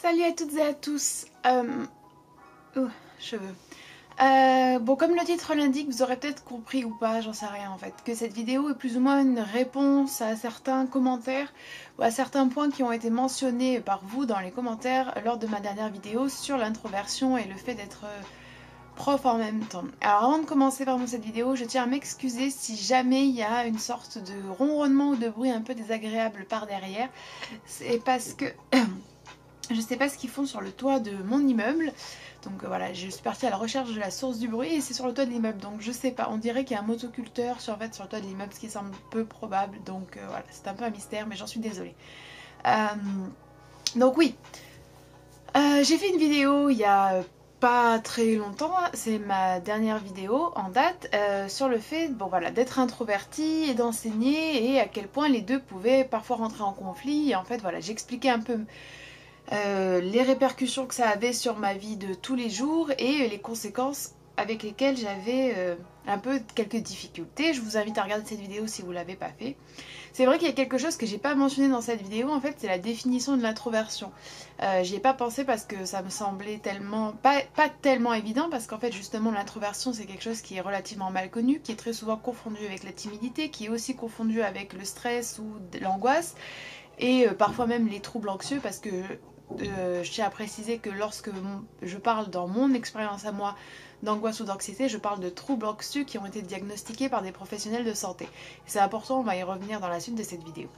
Salut à toutes et à tous. Cheveux. Bon, comme le titre l'indique, vous aurez peut-être compris ou pas, j'en sais rien en fait, que cette vidéo est plus ou moins une réponse à certains commentaires ou à certains points qui ont été mentionnés par vous dans les commentaires lors de ma dernière vidéo sur l'introversion et le fait d'être prof en même temps. Alors avant de commencer vraiment cette vidéo, je tiens à m'excuser si jamais il y a une sorte de ronronnement ou de bruit un peu désagréable par derrière. C'est parce que je sais pas ce qu'ils font sur le toit de mon immeuble. Donc voilà, je suis partie à la recherche de la source du bruit et c'est sur le toit de l'immeuble. Donc je sais pas, on dirait qu'il y a un motoculteur sur le toit de l'immeuble, ce qui semble peu probable. Donc voilà, c'est un peu un mystère, mais j'en suis désolée. Donc oui, j'ai fait une vidéo il y a pas très longtemps, c'est ma dernière vidéo en date, sur le fait bon, voilà, d'être introvertie et d'enseigner et à quel point les deux pouvaient parfois rentrer en conflit. Et en fait voilà, j'expliquais un peu les répercussions que ça avait sur ma vie de tous les jours et les conséquences avec lesquelles j'avais un peu quelques difficultés. Je vous invite à regarder cette vidéo si vous ne l'avez pas fait. C'est vrai qu'il y a quelque chose que j'ai pas mentionné dans cette vidéo, en fait c'est la définition de l'introversion. J'y ai pas pensé parce que ça me semblait tellement pas tellement évident, parce qu'en fait justement l'introversion c'est quelque chose qui est relativement mal connu, qui est très souvent confondu avec la timidité, qui est aussi confondu avec le stress ou l'angoisse et parfois même les troubles anxieux, parce que je tiens à préciser que lorsque je parle dans mon expérience à moi d'angoisse ou d'anxiété, je parle de troubles anxieux qui ont été diagnostiqués par des professionnels de santé. C'est important, on va y revenir dans la suite de cette vidéo.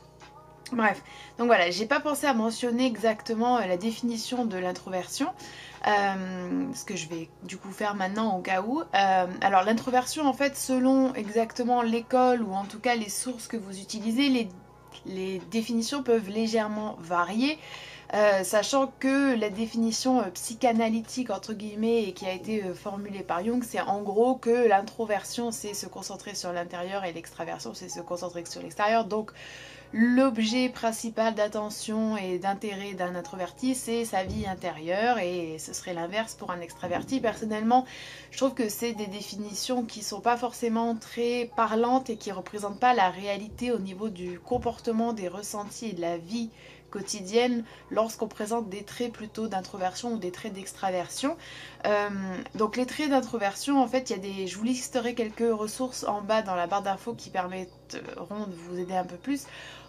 Bref, donc voilà, j'ai pas pensé à mentionner exactement la définition de l'introversion, ce que je vais du coup faire maintenant au cas où. Alors l'introversion en fait, selon exactement l'école ou en tout cas les sources que vous utilisez, les définitions peuvent légèrement varier. Sachant que la définition psychanalytique entre guillemets et qui a été formulée par Jung, c'est en gros que l'introversion c'est se concentrer sur l'intérieur et l'extraversion c'est se concentrer sur l'extérieur. Donc l'objet principal d'attention et d'intérêt d'un introverti c'est sa vie intérieure et ce serait l'inverse pour un extraverti. Personnellement je trouve que c'est des définitions qui sont pas forcément très parlantes et qui représentent pas la réalité au niveau du comportement, des ressentis et de la vie quotidienne lorsqu'on présente des traits plutôt d'introversion ou des traits d'extraversion. Donc les traits d'introversion, en fait, il y a des, je vous listerai quelques ressources en bas dans la barre d'infos qui permettront de vous aider un peu plus.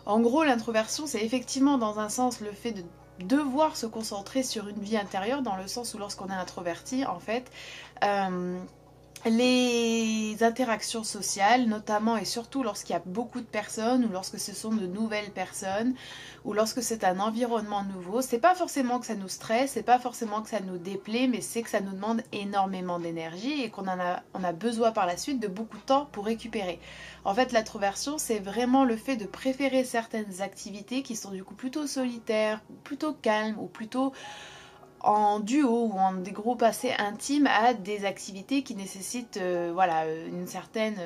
En gros, l'introversion, c'est effectivement dans un sens le fait de devoir se concentrer sur une vie intérieure, dans le sens où lorsqu'on est introverti, en fait, les interactions sociales, notamment et surtout lorsqu'il y a beaucoup de personnes ou lorsque ce sont de nouvelles personnes ou lorsque c'est un environnement nouveau, c'est pas forcément que ça nous stresse, c'est pas forcément que ça nous déplaît, mais c'est que ça nous demande énormément d'énergie et qu'on on a besoin par la suite de beaucoup de temps pour récupérer. En fait, l'introversion, c'est vraiment le fait de préférer certaines activités qui sont du coup plutôt solitaires, plutôt calmes ou plutôt en duo ou en des groupes assez intimes à des activités qui nécessitent voilà, une certaine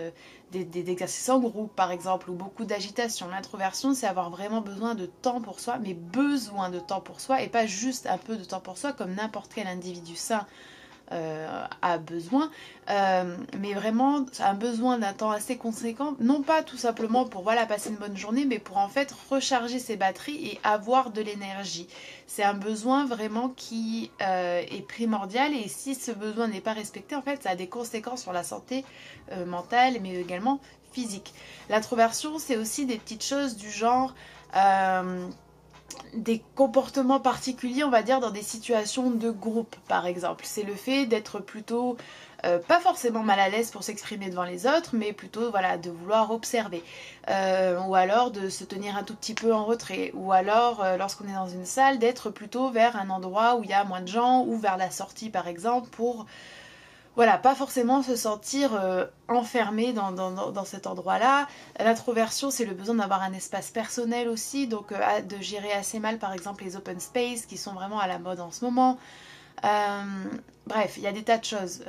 des exercices en groupe par exemple ou beaucoup d'agitation. L'introversion c'est avoir vraiment besoin de temps pour soi, mais besoin de temps pour soi et pas juste un peu de temps pour soi comme n'importe quel individu sain a besoin, mais vraiment un besoin d'un temps assez conséquent, non pas tout simplement pour voilà passer une bonne journée, mais pour en fait recharger ses batteries et avoir de l'énergie. C'est un besoin vraiment qui est primordial, et si ce besoin n'est pas respecté, en fait ça a des conséquences sur la santé mentale mais également physique. L'introversion c'est aussi des petites choses du genre des comportements particuliers, on va dire, dans des situations de groupe, par exemple. C'est le fait d'être plutôt, pas forcément mal à l'aise pour s'exprimer devant les autres, mais plutôt, voilà, de vouloir observer. Ou alors de se tenir un tout petit peu en retrait. Ou alors, lorsqu'on est dans une salle, d'être plutôt vers un endroit où il y a moins de gens, ou vers la sortie, par exemple, pour... Voilà, pas forcément se sentir enfermé dans cet endroit-là. L'introversion, c'est le besoin d'avoir un espace personnel aussi, donc de gérer assez mal par exemple les open space qui sont vraiment à la mode en ce moment. Bref, il y a des tas de choses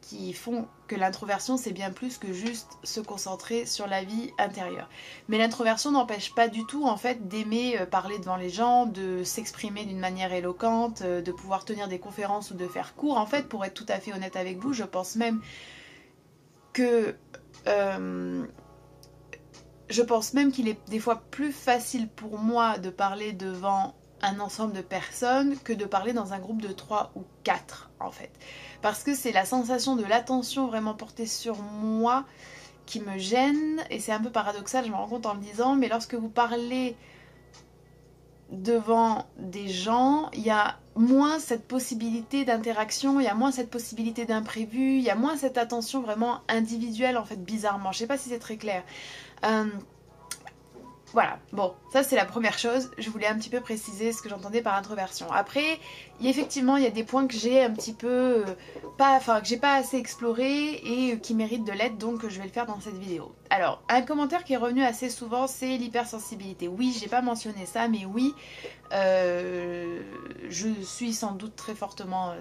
qui font que l'introversion c'est bien plus que juste se concentrer sur la vie intérieure. Mais l'introversion n'empêche pas du tout en fait d'aimer parler devant les gens, de s'exprimer d'une manière éloquente, de pouvoir tenir des conférences ou de faire cours. En fait, pour être tout à fait honnête avec vous, je pense même que qu'il est des fois plus facile pour moi de parler devant un ensemble de personnes que de parler dans un groupe de 3 ou 4 en fait. Parce que c'est la sensation de l'attention vraiment portée sur moi qui me gêne, et c'est un peu paradoxal, je me rends compte en le disant, mais lorsque vous parlez devant des gens, il y a moins cette possibilité d'interaction, il y a moins cette possibilité d'imprévu, il y a moins cette attention vraiment individuelle en fait, bizarrement. Je sais pas si c'est très clair. Voilà, bon, ça c'est la première chose, je voulais un petit peu préciser ce que j'entendais par introversion. Après, effectivement, il y a des points que j'ai un petit peu que j'ai pas assez exploré et qui méritent de l'aide, donc je vais le faire dans cette vidéo. Alors, un commentaire qui est revenu assez souvent, c'est l'hypersensibilité. Oui, j'ai pas mentionné ça, mais oui, je suis sans doute très fortement,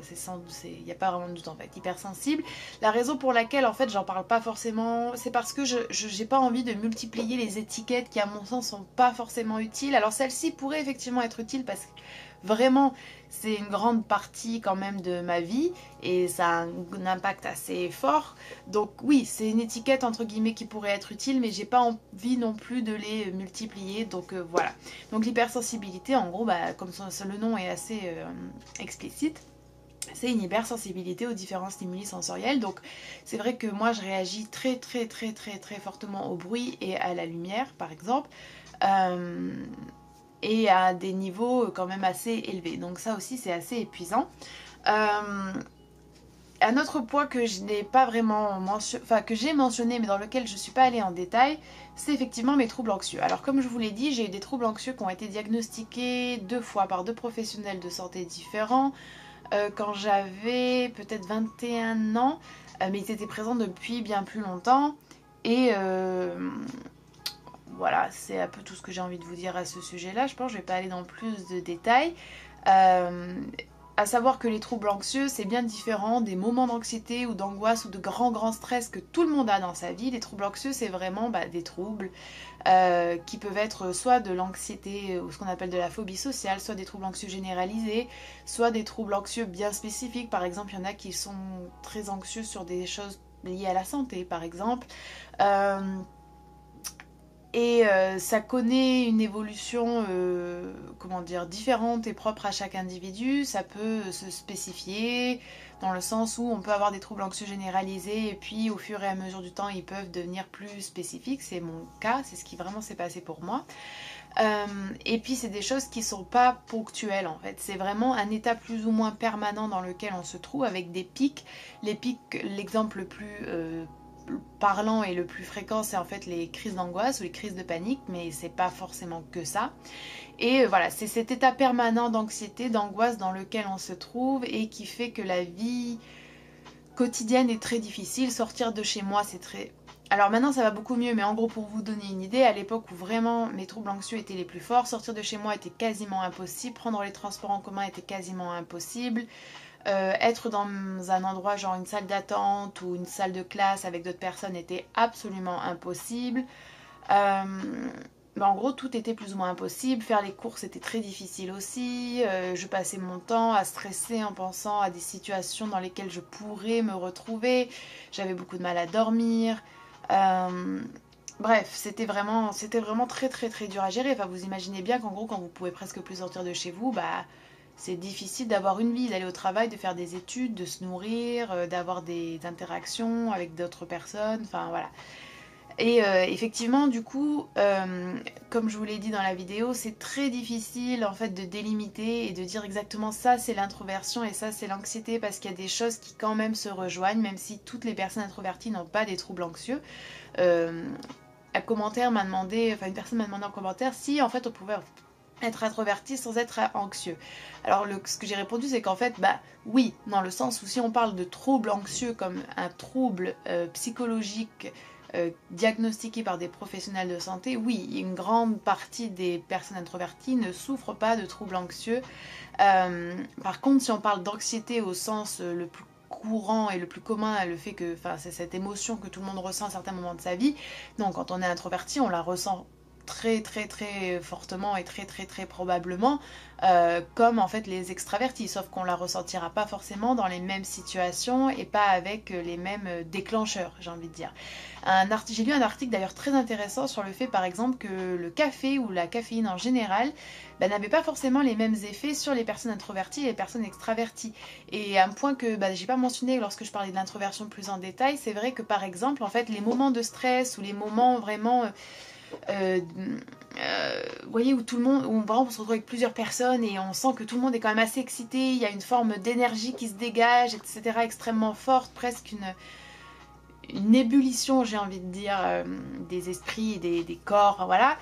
il n'y a pas vraiment de doute en fait, hypersensible. La raison pour laquelle en fait j'en parle pas forcément, c'est parce que je j'ai pas envie de multiplier les étiquettes qui à mon sens sont pas forcément utiles. Alors celle-ci pourrait effectivement être utile parce que vraiment c'est une grande partie quand même de ma vie et ça a un impact assez fort. Donc oui, c'est une étiquette entre guillemets qui pourrait être utile, mais j'ai pas envie non plus de les multiplier, donc voilà. Donc l'hypersensibilité, en gros, comme le nom est assez explicite, c'est une hypersensibilité aux différents stimuli sensoriels. Donc c'est vrai que moi je réagis très fortement au bruit et à la lumière par exemple, et à des niveaux quand même assez élevés. Donc ça aussi c'est assez épuisant. Un autre point que je n'ai pas vraiment que j'ai mentionné mais dans lequel je ne suis pas allée en détail, c'est effectivement mes troubles anxieux. Alors comme je vous l'ai dit, j'ai eu des troubles anxieux qui ont été diagnostiqués 2 fois par 2 professionnels de santé différents quand j'avais peut-être 21 ans, mais ils étaient présents depuis bien plus longtemps et voilà, c'est un peu tout ce que j'ai envie de vous dire à ce sujet-là. Je pense que je ne vais pas aller dans plus de détails. À savoir que les troubles anxieux, c'est bien différent des moments d'anxiété ou d'angoisse ou de grands stress que tout le monde a dans sa vie. Les troubles anxieux, c'est vraiment des troubles qui peuvent être soit de l'anxiété ou ce qu'on appelle de la phobie sociale, soit des troubles anxieux généralisés, soit des troubles anxieux bien spécifiques. Par exemple, il y en a qui sont très anxieux sur des choses liées à la santé, par exemple. Ça connaît une évolution comment dire, différente et propre à chaque individu. Ça peut se spécifier dans le sens où on peut avoir des troubles anxieux généralisés et puis au fur et à mesure du temps ils peuvent devenir plus spécifiques. C'est mon cas, c'est ce qui vraiment s'est passé pour moi. Et puis c'est des choses qui sont pas ponctuelles en fait, c'est vraiment un état plus ou moins permanent dans lequel on se trouve avec des pics. Les pics, l'exemple le plus parlant et le plus fréquent, c'est en fait les crises d'angoisse ou les crises de panique, mais c'est pas forcément que ça. Et voilà, c'est cet état permanent d'anxiété, d'angoisse dans lequel on se trouve et qui fait que la vie quotidienne est très difficile. Sortir de chez moi, c'est très... Alors maintenant ça va beaucoup mieux, mais en gros pour vous donner une idée, à l'époque où vraiment mes troubles anxieux étaient les plus forts, sortir de chez moi était quasiment impossible, prendre les transports en commun était quasiment impossible. Être dans un endroit genre une salle d'attente ou une salle de classe avec d'autres personnes était absolument impossible. En gros tout était plus ou moins impossible. Faire les courses était très difficile aussi. Je passais mon temps à stresser en pensant à des situations dans lesquelles je pourrais me retrouver. J'avais beaucoup de mal à dormir. Bref, c'était vraiment très dur à gérer. Enfin, vous imaginez bien qu'en gros quand vous pouvez presque plus sortir de chez vous, c'est difficile d'avoir une vie, d'aller au travail, de faire des études, de se nourrir, d'avoir des interactions avec d'autres personnes, enfin voilà. Et effectivement, du coup, comme je vous l'ai dit dans la vidéo, c'est très difficile en fait de délimiter et de dire exactement ça c'est l'introversion et ça c'est l'anxiété, parce qu'il y a des choses qui quand même se rejoignent, même si toutes les personnes introverties n'ont pas des troubles anxieux. Un commentaire m'a demandé, enfin une personne m'a demandé en commentaire si en fait on pouvait être introverti sans être anxieux. Alors ce que j'ai répondu c'est qu'en fait oui, dans le sens où si on parle de trouble anxieux comme un trouble psychologique diagnostiqué par des professionnels de santé, oui, une grande partie des personnes introverties ne souffrent pas de troubles anxieux. Par contre, si on parle d'anxiété au sens le plus courant et le plus commun, le fait que c'est cette émotion que tout le monde ressent à certains moments de sa vie, donc quand on est introverti, on la ressent très très très fortement et très très très probablement comme en fait les extravertis, sauf qu'on la ressentira pas forcément dans les mêmes situations et pas avec les mêmes déclencheurs, j'ai envie de dire. J'ai lu un article d'ailleurs très intéressant sur le fait par exemple que le café ou la caféine en général n'avait pas forcément les mêmes effets sur les personnes introverties et les personnes extraverties. Et un point que j'ai pas mentionné lorsque je parlais de l'introversion plus en détail, c'est vrai que par exemple en fait les moments de stress ou les moments vraiment vous voyez, où tout le monde, où vraiment on se retrouve avec plusieurs personnes et on sent que tout le monde est quand même assez excité, il y a une forme d'énergie qui se dégage, etc., extrêmement forte, presque une ébullition, j'ai envie de dire, des esprits et des corps, enfin, voilà.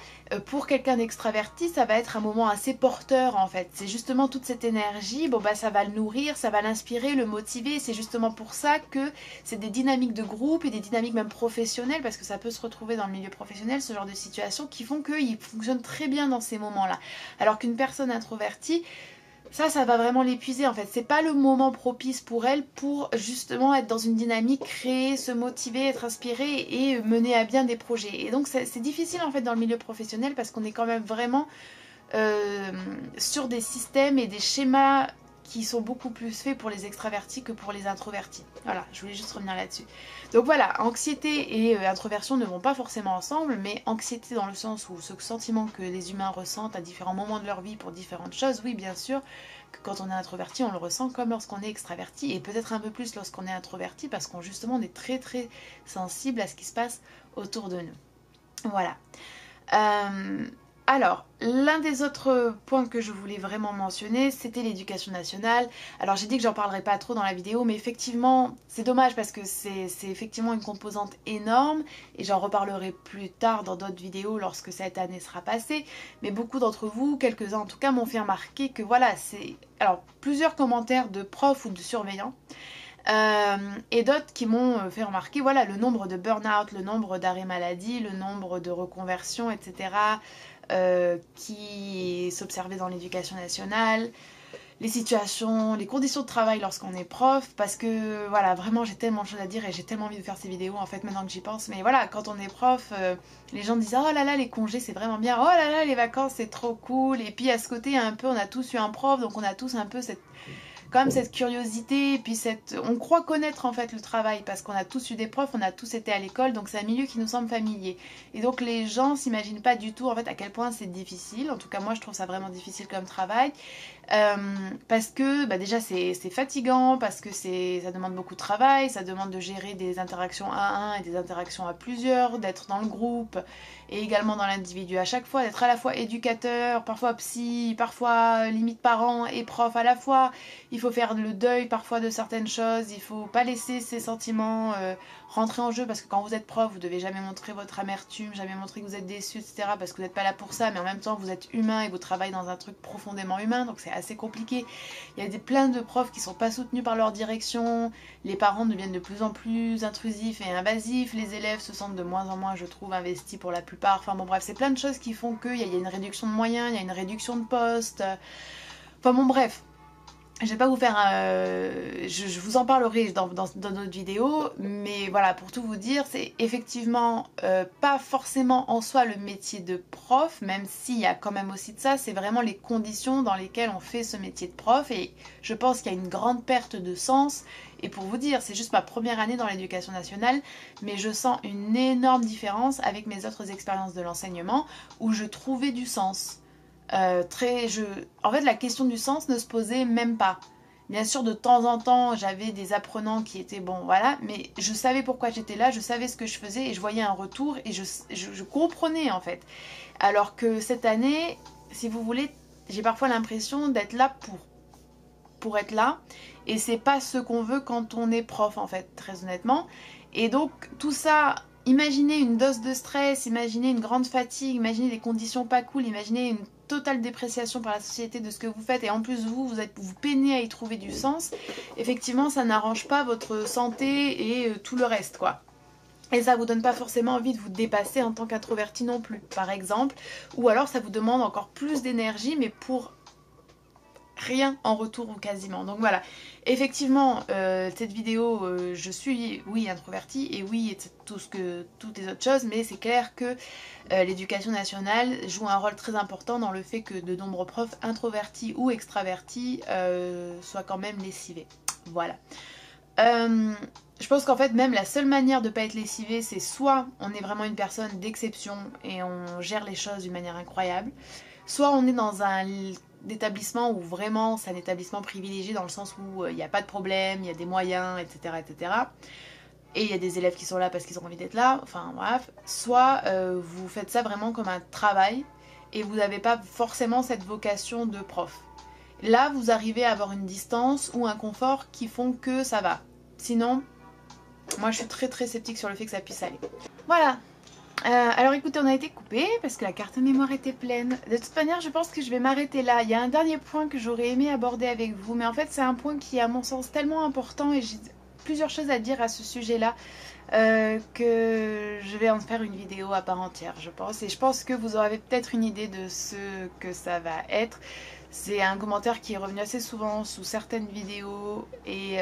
Pour quelqu'un d'extraverti, ça va être un moment assez porteur en fait. C'est justement toute cette énergie, ça va le nourrir, ça va l'inspirer, le motiver. C'est justement pour ça que c'est des dynamiques de groupe et des dynamiques même professionnelles, parce que ça peut se retrouver dans le milieu professionnel, ce genre de situation, qui font qu'il fonctionne très bien dans ces moments-là. Alors qu'une personne introvertie, ça va vraiment l'épuiser en fait. C'est pas le moment propice pour elle pour justement être dans une dynamique, créer, se motiver, être inspirée et mener à bien des projets. Et donc c'est difficile en fait dans le milieu professionnel parce qu'on est quand même vraiment sur des systèmes et des schémas qui sont beaucoup plus faits pour les extravertis que pour les introvertis. Voilà, je voulais juste revenir là-dessus. Donc voilà, anxiété et introversion ne vont pas forcément ensemble, mais anxiété dans le sens où ce sentiment que les humains ressentent à différents moments de leur vie pour différentes choses, oui bien sûr, que quand on est introverti, on le ressent comme lorsqu'on est extraverti, et peut-être un peu plus lorsqu'on est introverti, parce qu'on justement on est très très sensible à ce qui se passe autour de nous. Voilà. Alors, l'un des autres points que je voulais vraiment mentionner, c'était l'éducation nationale. Alors j'ai dit que j'en parlerai pas trop dans la vidéo, mais effectivement, c'est dommage parce que c'est effectivement une composante énorme, et j'en reparlerai plus tard dans d'autres vidéos lorsque cette année sera passée. Mais beaucoup d'entre vous, quelques-uns en tout cas, m'ont fait remarquer que voilà, c'est... Alors, plusieurs commentaires de profs ou de surveillants, et d'autres qui m'ont fait remarquer voilà, le nombre de burn-out, le nombre d'arrêts maladie, le nombre de reconversions, etc., qui s'observaient dans l'éducation nationale, les situations, les conditions de travail lorsqu'on est prof, parce que voilà, vraiment j'ai tellement de choses à dire et j'ai tellement envie de faire ces vidéos en fait maintenant que j'y pense, mais voilà, quand on est prof, les gens disent oh là là les congés c'est vraiment bien, oh là là les vacances c'est trop cool, et puis à ce côté un peu on a tous eu un prof, donc on a tous un peu quand même cette curiosité, puis on croit connaître en fait le travail parce qu'on a tous eu des profs, on a tous été à l'école, donc c'est un milieu qui nous semble familier. Et donc les gens s'imaginent pas du tout en fait à quel point c'est difficile. En tout cas moi je trouve ça vraiment difficile comme travail. Parce que déjà c'est fatigant, parce que ça demande beaucoup de travail, ça demande de gérer des interactions à un et des interactions à plusieurs, d'être dans le groupe et également dans l'individu à chaque fois, d'être à la fois éducateur, parfois psy, parfois limite parent et prof à la fois. Il faut faire le deuil parfois de certaines choses, il faut pas laisser ses sentiments rentrer en jeu, parce que quand vous êtes prof, vous devez jamais montrer votre amertume, jamais montrer que vous êtes déçu, etc. parce que vous n'êtes pas là pour ça, mais en même temps vous êtes humain et vous travaillez dans un truc profondément humain, donc c'est assez compliqué. Il y a plein de profs qui sont pas soutenus par leur direction, les parents deviennent de plus en plus intrusifs et invasifs, les élèves se sentent de moins en moins, je trouve, investis pour la plupart. Enfin bon bref, c'est plein de choses qui font qu'il y a une réduction de moyens, il y a une réduction de postes. Enfin bon bref. Je vais pas vous faire je vous en parlerai dans d'autres vidéos, mais voilà, pour tout vous dire, c'est effectivement pas forcément en soi le métier de prof, même s'il y a quand même aussi de ça, c'est vraiment les conditions dans lesquelles on fait ce métier de prof, et je pense qu'il y a une grande perte de sens. Et pour vous dire, c'est juste ma première année dans l'éducation nationale, mais je sens une énorme différence avec mes autres expériences de l'enseignement, où je trouvais du sens. En fait la question du sens ne se posait même pas. Bien sûr de temps en temps j'avais des apprenants qui étaient bon voilà, mais je savais pourquoi j'étais là, je savais ce que je faisais et je voyais un retour et je comprenais en fait. Alors que cette année, si vous voulez, j'ai parfois l'impression d'être là pour être là, et c'est pas ce qu'on veut quand on est prof en fait, très honnêtement. Et donc tout ça, imaginez une dose de stress, imaginez une grande fatigue, imaginez des conditions pas cool, imaginez une totale dépréciation par la société de ce que vous faites, et en plus vous peinez à y trouver du sens. Effectivement ça n'arrange pas votre santé et tout le reste quoi. Et ça vous donne pas forcément envie de vous dépasser en tant qu'introverti non plus par exemple, ou alors ça vous demande encore plus d'énergie, mais pour rien en retour ou quasiment. Donc voilà, effectivement, cette vidéo, je suis, oui, introvertie et oui, toutes les autres choses, mais c'est clair que l'éducation nationale joue un rôle très important dans le fait que de nombreux profs introvertis ou extravertis soient quand même lessivés. Voilà. Je pense qu'en fait même la seule manière de pas être lessivé, c'est soit on est vraiment une personne d'exception et on gère les choses d'une manière incroyable, soit on est dans un établissement où vraiment c'est un établissement privilégié dans le sens où il n'y a pas de problème, il y a des moyens, etc. etc. Et il y a des élèves qui sont là parce qu'ils ont envie d'être là, enfin bref. Soit vous faites ça vraiment comme un travail et vous n'avez pas forcément cette vocation de prof. Là, vous arrivez à avoir une distance ou un confort qui font que ça va. Sinon, moi je suis très très sceptique sur le fait que ça puisse aller. Voilà. Alors écoutez, on a été coupé parce que la carte mémoire était pleine. De toute manière, je pense que je vais m'arrêter là. Il y a un dernier point que j'aurais aimé aborder avec vous, mais en fait c'est un point qui est à mon sens tellement important et j'ai plusieurs choses à dire à ce sujet-là que je vais en faire une vidéo à part entière, je pense. Et je pense que vous aurez peut-être une idée de ce que ça va être. C'est un commentaire qui est revenu assez souvent sous certaines vidéos et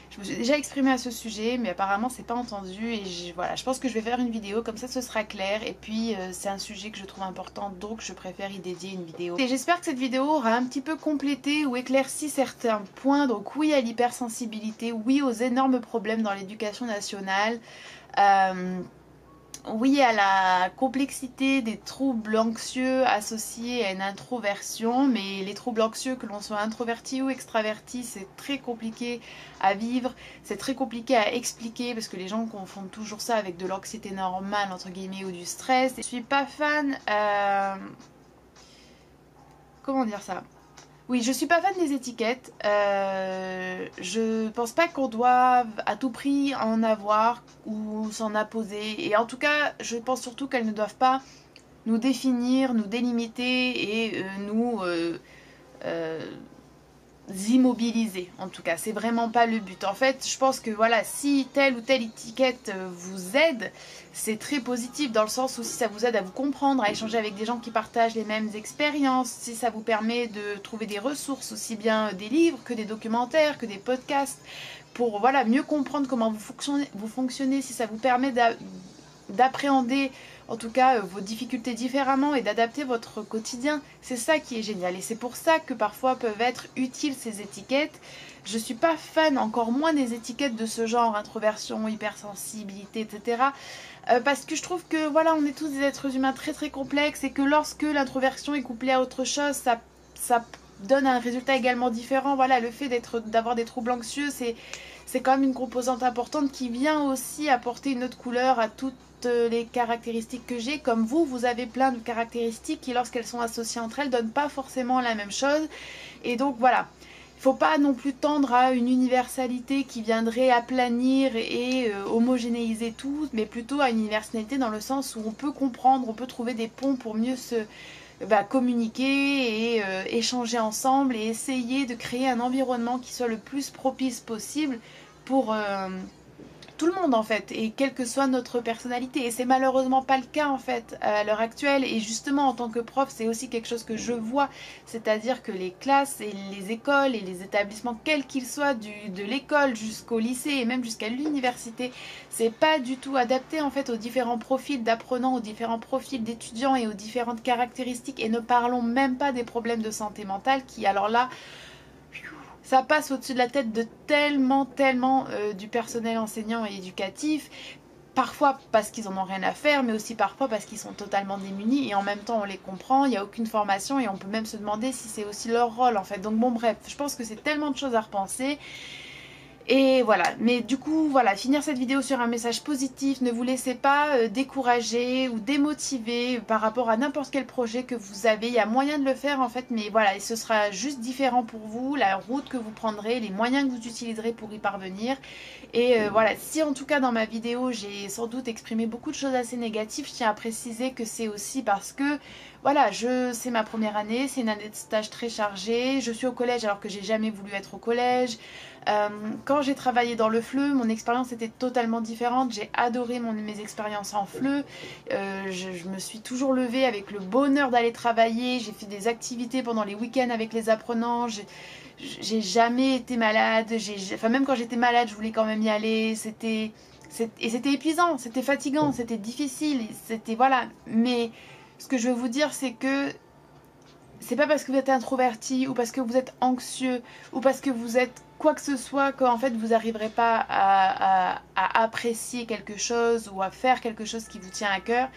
je me suis déjà exprimée à ce sujet, mais apparemment c'est pas entendu et voilà, je pense que je vais faire une vidéo comme ça ce sera clair et puis c'est un sujet que je trouve important donc je préfère y dédier une vidéo. Et j'espère que cette vidéo aura un petit peu complété ou éclairci certains points. Donc oui à l'hypersensibilité, oui aux énormes problèmes dans l'éducation nationale. Oui à la complexité des troubles anxieux associés à une introversion, mais les troubles anxieux, que l'on soit introverti ou extraverti, c'est très compliqué à vivre, c'est très compliqué à expliquer parce que les gens confondent toujours ça avec de l'anxiété normale entre guillemets ou du stress. Je suis pas fan, comment dire ça? Oui, je suis pas fan des étiquettes. Je pense pas qu'on doive à tout prix en avoir ou s'en apposer. Et en tout cas, je pense surtout qu'elles ne doivent pas nous définir, nous délimiter et nous immobiliser. En tout cas, c'est vraiment pas le but. En fait, je pense que voilà, si telle ou telle étiquette vous aide, c'est très positif dans le sens où si ça vous aide à vous comprendre, à échanger avec des gens qui partagent les mêmes expériences, si ça vous permet de trouver des ressources, aussi bien des livres que des documentaires, que des podcasts, pour voilà, mieux comprendre comment vous fonctionnez, si ça vous permet d'appréhender en tout cas vos difficultés différemment et d'adapter votre quotidien, c'est ça qui est génial et c'est pour ça que parfois peuvent être utiles ces étiquettes. Je suis pas fan, encore moins des étiquettes de ce genre, introversion, hypersensibilité, etc. Parce que je trouve que voilà, on est tous des êtres humains très très complexes et que lorsque l'introversion est couplée à autre chose, ça donne un résultat également différent. Voilà, le fait d'avoir des troubles anxieux, c'est quand même une composante importante qui vient aussi apporter une autre couleur à toutes les caractéristiques que j'ai. Comme vous avez plein de caractéristiques qui, lorsqu'elles sont associées entre elles, donnent pas forcément la même chose. Et donc voilà, il ne faut pas non plus tendre à une universalité qui viendrait aplanir et homogénéiser tout, mais plutôt à une universalité dans le sens où on peut comprendre, on peut trouver des ponts pour mieux se communiquer et échanger ensemble et essayer de créer un environnement qui soit le plus propice possible pour tout le monde en fait, et quelle que soit notre personnalité. Et c'est malheureusement pas le cas en fait à l'heure actuelle, et justement en tant que prof c'est aussi quelque chose que je vois, c'est-à-dire que les classes et les écoles et les établissements quels qu'ils soient, de l'école jusqu'au lycée et même jusqu'à l'université, c'est pas du tout adapté en fait aux différents profils d'apprenants, aux différents profils d'étudiants et aux différentes caractéristiques, et ne parlons même pas des problèmes de santé mentale qui alors là ça passe au-dessus de la tête de tellement du personnel enseignant et éducatif, parfois parce qu'ils en ont rien à faire, mais aussi parfois parce qu'ils sont totalement démunis et en même temps on les comprend, il n'y a aucune formation et on peut même se demander si c'est aussi leur rôle en fait. Donc bon bref, je pense que c'est tellement de choses à repenser. Et voilà, mais du coup, voilà, finir cette vidéo sur un message positif, ne vous laissez pas décourager ou démotiver par rapport à n'importe quel projet que vous avez. Il y a moyen de le faire en fait, mais voilà, et ce sera juste différent pour vous, la route que vous prendrez, les moyens que vous utiliserez pour y parvenir. Et voilà, si en tout cas dans ma vidéo j'ai sans doute exprimé beaucoup de choses assez négatives, je tiens à préciser que c'est aussi parce que voilà, c'est ma première année, c'est une année de stage très chargée, je suis au collège alors que j'ai jamais voulu être au collège. Quand j'ai travaillé dans le FLE, mon expérience était totalement différente. J'ai adoré mes expériences en FLE. Je me suis toujours levée avec le bonheur d'aller travailler. J'ai fait des activités pendant les week-ends avec les apprenants. J'ai jamais été malade. Enfin, même quand j'étais malade, je voulais quand même y aller. C'était épuisant, c'était fatigant, c'était difficile. C'était voilà. Mais ce que je veux vous dire, c'est que c'est pas parce que vous êtes introverti ou parce que vous êtes anxieux ou parce que vous êtes quoi que ce soit qu'en fait vous n'arriverez pas à apprécier quelque chose ou à faire quelque chose qui vous tient à cœur.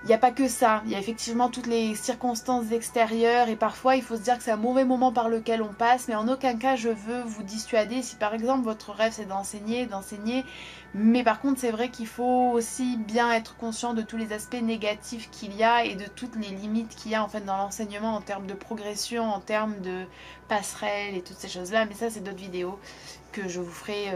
Il n'y a pas que ça, il y a effectivement toutes les circonstances extérieures et parfois il faut se dire que c'est un mauvais moment par lequel on passe, mais en aucun cas je veux vous dissuader. Si par exemple votre rêve c'est d'enseigner, mais par contre c'est vrai qu'il faut aussi bien être conscient de tous les aspects négatifs qu'il y a et de toutes les limites qu'il y a en fait dans l'enseignement en termes de progression, en termes de passerelles et toutes ces choses là, mais ça c'est d'autres vidéos que je vous ferai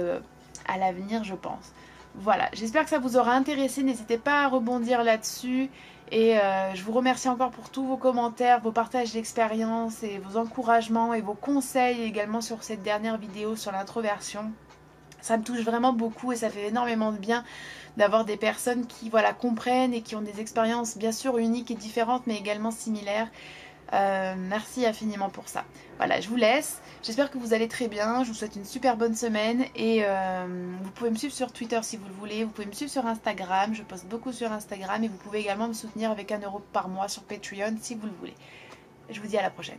à l'avenir je pense. Voilà, j'espère que ça vous aura intéressé, n'hésitez pas à rebondir là-dessus et je vous remercie encore pour tous vos commentaires, vos partages d'expérience et vos encouragements et vos conseils également sur cette dernière vidéo sur l'introversion. Ça me touche vraiment beaucoup et ça fait énormément de bien d'avoir des personnes qui voilà, comprennent et qui ont des expériences bien sûr uniques et différentes mais également similaires. Merci infiniment pour ça. Voilà, je vous laisse. J'espère que vous allez très bien. Je vous souhaite une super bonne semaine et vous pouvez me suivre sur Twitter si vous le voulez. Vous pouvez me suivre sur Instagram. Je poste beaucoup sur Instagram et vous pouvez également me soutenir avec 1 € par mois sur Patreon si vous le voulez. Je vous dis à la prochaine.